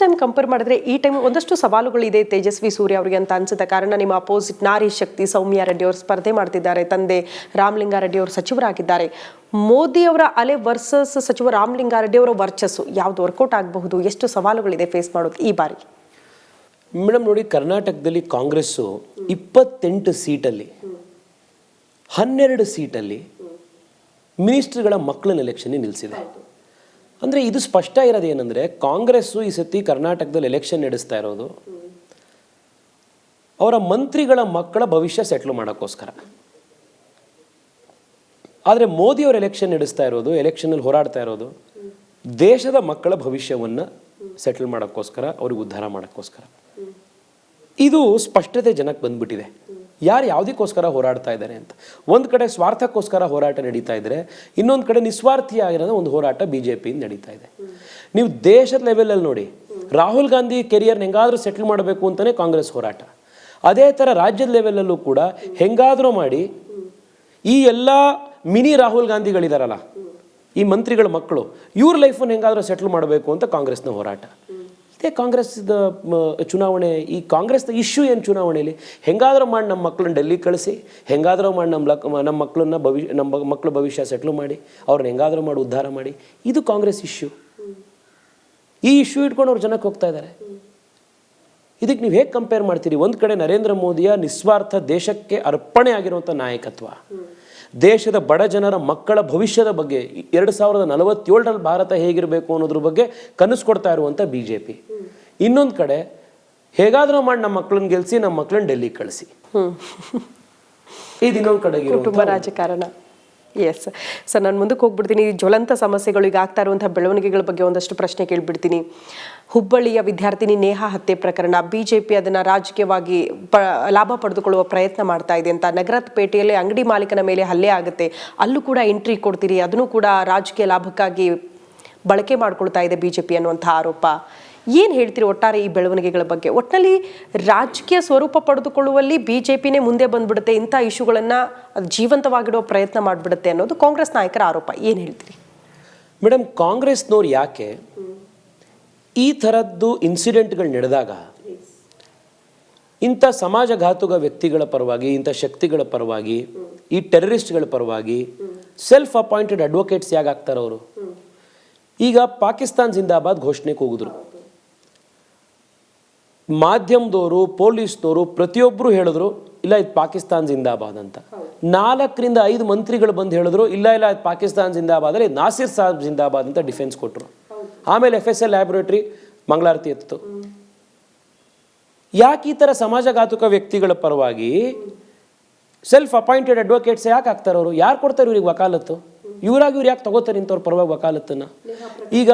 Time compare ಮಾಡಿದ್ರೆ ಈ time ಒಂದಷ್ಟು ಸವಾಲುಗಳಿದೆ ತೇಜಸ್ವಿ ಸೂರ್ಯ ಅವರಿಗೆ ಅಂತ ಅನ್ಸುತ್ತೆ. ಕಾರಣ ನಿಮ್ಮ ಅಪೋಸಿಟ್ ನಾರಿ ಶಕ್ತಿ ಸೌಮ್ಯ ರೆಡ್ಡಿ ಅವರು ಸ್ಪರ್ಧೆ ಮಾಡ್ತಿದ್ದಾರೆ, ತಂದೆ ರಾಮಲಿಂಗಾರೆಡ್ಡಿ ಅವರು ಸಚಿವರಾಗಿದ್ದಾರೆ. ಮೋದಿ ಅವರ ಅಲೆ ವರ್ಸಸ್ ಸಚಿವ ರಾಮಲಿಂಗಾರೆಡ್ಡಿ ಅವರ ವರ್ಚಸ್ಸು ಯಾವ್ದು ವರ್ಕೌಟ್ ಆಗಬಹುದು? ಎಷ್ಟು ಸವಾಲುಗಳಿದೆ ಫೇಸ್ ಮಾಡೋದು ಈ ಬಾರಿ? ಮೇಡಮ್ ನೋಡಿ, ಕರ್ನಾಟಕದಲ್ಲಿ ಕಾಂಗ್ರೆಸ್ಸು 28 ಸೀಟಲ್ಲಿ 12 ಸೀಟಲ್ಲಿ ಮಿನಿಸ್ಟರ್ಗಳ ಮಕ್ಕಳನ್ನ ಎಲೆಕ್ಷನ್ ನಿಲ್ಲಿಸಿದೆ. ಅಂದರೆ ಇದು ಸ್ಪಷ್ಟ ಇರೋದು ಏನಂದರೆ, ಕಾಂಗ್ರೆಸ್ಸು ಈ ಸತಿ ಕರ್ನಾಟಕದಲ್ಲಿ ಎಲೆಕ್ಷನ್ ನಡೆಸ್ತಾ ಇರೋದು ಅವರ ಮಂತ್ರಿಗಳ ಮಕ್ಕಳ ಭವಿಷ್ಯ ಸೆಟ್ಲ್ ಮಾಡೋಕ್ಕೋಸ್ಕರ. ಆದರೆ ಮೋದಿಯವರು ಎಲೆಕ್ಷನ್ ನಡೆಸ್ತಾ ಇರೋದು, ಎಲೆಕ್ಷನಲ್ಲಿ ಹೋರಾಡ್ತಾ ಇರೋದು ದೇಶದ ಮಕ್ಕಳ ಭವಿಷ್ಯವನ್ನು ಸೆಟ್ಲ್ ಮಾಡೋಕ್ಕೋಸ್ಕರ, ಅವ್ರಿಗೆ ಉದ್ಧಾರ ಮಾಡೋಕ್ಕೋಸ್ಕರ. ಇದು ಸ್ಪಷ್ಟತೆ ಜನಕ್ಕೆ ಬಂದ್ಬಿಟ್ಟಿದೆ ಯಾರು ಯಾವುದಕ್ಕೋಸ್ಕರ ಹೋರಾಡ್ತಾ ಇದ್ದಾರೆ ಅಂತ. ಒಂದು ಕಡೆ ಸ್ವಾರ್ಥಕ್ಕೋಸ್ಕರ ಹೋರಾಟ ನಡೀತಾ ಇದ್ದರೆ, ಇನ್ನೊಂದು ಕಡೆ ನಿಸ್ವಾರ್ಥಿಯಾಗಿರೋದು ಒಂದು ಹೋರಾಟ BJP ನಡೀತಾ ಇದೆ. ನೀವು ದೇಶದ ಲೆವೆಲಲ್ಲಿ ನೋಡಿ, ರಾಹುಲ್ ಗಾಂಧಿ ಕೆರಿಯರ್ನ ಹೆಂಗಾದರೂ ಸೆಟ್ಲ್ ಮಾಡಬೇಕು ಅಂತಲೇ ಕಾಂಗ್ರೆಸ್ ಹೋರಾಟ. ಅದೇ ಥರ ರಾಜ್ಯದ ಲೆವೆಲಲ್ಲೂ ಕೂಡ ಹೆಂಗಾದರೂ ಮಾಡಿ ಈ ಎಲ್ಲ ಮಿನಿ ರಾಹುಲ್ ಗಾಂಧಿಗಳಿದಾರಲ್ಲ, ಈ ಮಂತ್ರಿಗಳ ಮಕ್ಕಳು, ಇವ್ರ ಲೈಫನ್ನು ಹೆಂಗಾದರೂ ಸೆಟ್ಲ್ ಮಾಡಬೇಕು ಅಂತ ಕಾಂಗ್ರೆಸ್ನ ಹೋರಾಟ. ಇದೇ ಕಾಂಗ್ರೆಸ್ದ ಚುನಾವಣೆ. ಈ ಕಾಂಗ್ರೆಸ್ನ ಇಶ್ಯೂ ಏನು ಚುನಾವಣೆಯಲ್ಲಿ, ಹೆಂಗಾದರೂ ಮಾಡಿ ನಮ್ಮ ಮಕ್ಕಳನ್ನ ಡೆಲ್ಲಿ ಕಳಿಸಿ, ಹೆಂಗಾದರೂ ಮಾಡಿ ನಮ್ಮ ಮಕ್ಕಳನ್ನ ನಮ್ಮ ಮಕ್ಕಳ ಭವಿಷ್ಯ ಸೆಟ್ಲ್ ಮಾಡಿ, ಅವ್ರನ್ನ ಹೆಂಗಾದರೂ ಮಾಡಿ ಉದ್ಧಾರ ಮಾಡಿ, ಇದು ಕಾಂಗ್ರೆಸ್ ಇಶ್ಯೂ. ಈ ಇಶ್ಯೂ ಇಟ್ಕೊಂಡು ಅವ್ರು ಜನಕ್ಕೆ ಹೋಗ್ತಾ ಇದ್ದಾರೆ. ಇದಕ್ಕೆ ನೀವು ಹೇಗೆ ಕಂಪೇರ್ ಮಾಡ್ತೀರಿ? ಒಂದು ಕಡೆ ನರೇಂದ್ರ ಮೋದಿಯ ನಿಸ್ವಾರ್ಥ ದೇಶಕ್ಕೆ ಅರ್ಪಣೆ ಆಗಿರುವಂಥ ನಾಯಕತ್ವ, ದೇಶದ ಬಡ ಜನರ ಮಕ್ಕಳ ಭವಿಷ್ಯದ ಬಗ್ಗೆ 2047ರಲ್ಲಿ ಭಾರತ ಹೇಗಿರಬೇಕು ಅನ್ನೋದ್ರ ಬಗ್ಗೆ ಕನಸು ಕೊಡ್ತಾ ಇರುವಂಥ BJP. ಇನ್ನೊಂದು ಕಡೆ ಹೇಗಾದರೂ ಮಾಡಿ ನಮ್ಮ ಮಕ್ಕಳನ್ನ ಗೆಲ್ಲಿಸಿ, ನಮ್ಮ ಮಕ್ಕಳನ್ನ ಡೆಲ್ಲಿಗೆ ಕಳಿಸಿ, ಇದು ಇನ್ನೊಂದು ಕಡೆಗೆ ಕುಟುಂಬ ರಾಜಕಾರಣ. ಎಸ್ ಸರ್, ನಾನು ಮುಂದಕ್ಕೆ ಹೋಗ್ಬಿಡ್ತೀನಿ. ಜ್ವಲಂತ ಸಮಸ್ಯೆಗಳು ಈಗ ಆಗ್ತಾ ಇರುವಂತಹ ಬೆಳವಣಿಗೆಗಳ ಬಗ್ಗೆ ಒಂದಷ್ಟು ಪ್ರಶ್ನೆ ಕೇಳಿಬಿಡ್ತೀನಿ. ಹುಬ್ಬಳ್ಳಿಯ ವಿದ್ಯಾರ್ಥಿನಿ ನೇಹಾ ಹತ್ಯೆ ಪ್ರಕರಣ, BJP ಅದನ್ನು ರಾಜಕೀಯವಾಗಿ ಲಾಭ ಪಡೆದುಕೊಳ್ಳುವ ಪ್ರಯತ್ನ ಮಾಡ್ತಾ ಇದೆ ಅಂತ. ನಗರದ ಪೇಟೆಯಲ್ಲಿ ಅಂಗಡಿ ಮಾಲೀಕನ ಮೇಲೆ ಹಲ್ಲೆ ಆಗುತ್ತೆ, ಅಲ್ಲೂ ಕೂಡ ಎಂಟ್ರಿ ಕೊಡ್ತೀರಿ, ಅದನ್ನು ಕೂಡ ರಾಜಕೀಯ ಲಾಭಕ್ಕಾಗಿ ಬಳಕೆ ಮಾಡ್ಕೊಳ್ತಾ ಇದೆ BJP ಅನ್ನುವಂಥ ಆರೋಪ. ಏನು ಹೇಳ್ತೀರಿ ಒಟ್ಟಾರೆ ಈ ಬೆಳವಣಿಗೆಗಳ ಬಗ್ಗೆ? ಒಟ್ಟಿನಲ್ಲಿ ರಾಜಕೀಯ ಸ್ವರೂಪ ಪಡೆದುಕೊಳ್ಳುವಲ್ಲಿ BJPನೇ ಮುಂದೆ ಬಂದ್ಬಿಡುತ್ತೆ, ಇಂಥ ಇಶ್ಯೂಗಳನ್ನು ಜೀವಂತವಾಗಿಡುವ ಪ್ರಯತ್ನ ಮಾಡಿಬಿಡುತ್ತೆ ಅನ್ನೋದು ಕಾಂಗ್ರೆಸ್ ನಾಯಕರ ಆರೋಪ. ಏನು ಹೇಳ್ತೀರಿ ಮೇಡಮ್? ಕಾಂಗ್ರೆಸ್ನವ್ರು ಯಾಕೆ ಈ ಥರದ್ದು ಇನ್ಸಿಡೆಂಟ್ಗಳು ನಡೆದಾಗ ಇಂಥ ಸಮಾಜಘಾತುಕ ವ್ಯಕ್ತಿಗಳ ಪರವಾಗಿ, ಇಂಥ ಶಕ್ತಿಗಳ ಪರವಾಗಿ, ಈ ಟೆರರಿಸ್ಟ್ಗಳ ಪರವಾಗಿ ಸೆಲ್ಫ್ ಅಪಾಯಿಂಟೆಡ್ ಅಡ್ವೊಕೇಟ್ಸ್ ಯಾಕೆ ಆಗ್ತಾರವರು? ಈಗ ಪಾಕಿಸ್ತಾನ್ ಜಿಂದಾಬಾದ್ ಘೋಷಣೆ ಕೂಗಿದ್ರು, ಮಾಧ್ಯಮದವರು, ಪೊಲೀಸ್ನವರು ಪ್ರತಿಯೊಬ್ಬರು ಹೇಳಿದ್ರು ಇಲ್ಲ ಇದು ಪಾಕಿಸ್ತಾನ್ ಜಿಂದಾಬಾದ್ ಅಂತ. 4 ರಿಂದ 5 ಮಂತ್ರಿಗಳು ಬಂದು ಹೇಳಿದ್ರು ಇಲ್ಲ ಇದು ಪಾಕಿಸ್ತಾನ್ ಜಿಂದಾಬಾದ್ ಅಲ್ಲಿ ನಾಸಿರ್ ಸಾಹಬ್ ಜಿಂದಾಬಾದ್ ಅಂತ ಡಿಫೆನ್ಸ್ ಕೊಟ್ಟರು. ಆಮೇಲೆ FSL ಲ್ಯಾಬೊರೇಟರಿ ಮಂಗಳಾರತಿ ಎತ್ತು. ಯಾಕೆ ಈ ಥರ ಸಮಾಜಘಾತುಕ ವ್ಯಕ್ತಿಗಳ ಪರವಾಗಿ ಸೆಲ್ಫ್ ಅಪಾಯಿಂಟೆಡ್ ಅಡ್ವೊಕೇಟ್ಸ್ ಯಾಕೆ ಆಗ್ತಾರೆ? ಅವರು ಯಾರು ಕೊಡ್ತಾರೆ ಇವ್ರಿಗೆ ವಕಾಲತ್ತು? ಇವ್ರು ಯಾಕೆ ತಗೋತಾರೆ ಇಂಥವ್ರ ಪರವಾಗಿ ವಕಾಲತ್ತನ್ನು? ಈಗ